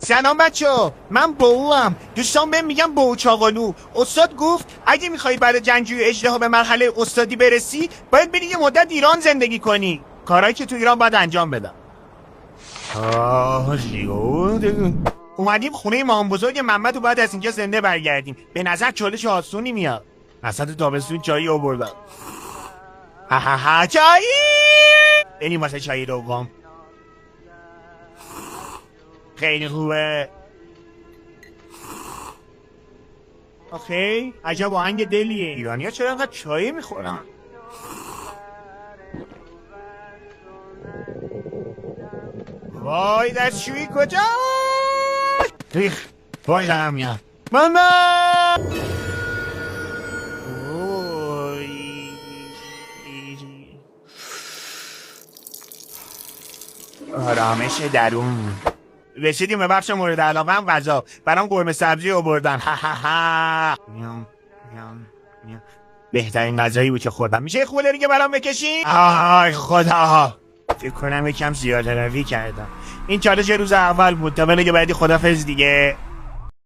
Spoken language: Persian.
سلام بچه‌ها، من بوام. دوستان بهم میگم بو چاقالو. استاد گفت اگه میخوای برای جنگجوی اژدها به مرحله استادی برسی باید بری یه مدت ایران زندگی کنی. کارهایی که تو ایران باید انجام بدم. اومدیم خونه امام بزرگ محمد و بعد از اینجا زنده برگردیم. به نظر چالش آسونی میاد. وسط تابستون چایی آوردم. ها چایی. بریم واسه چایی دوم. خیلی خوبه. آخه عجب آهنگ دلیه. ایرانی‌ها چرا انقدر چای میخورن؟ وای دستشویی کجا؟ ریخ وای دارم میاد. ماما آرامش درون. رسیدیم به بخش مورد علاقه هم غذا. برام قرمه سبزی آوردن. بهترین غذایی بود که خوردم. میشه خوله دیگه برام بکشی؟ آی خدا، فکر کنم یکم زیاده روی کردم. این چالش روز اول بود. تا بعدی خدافظ دیگه.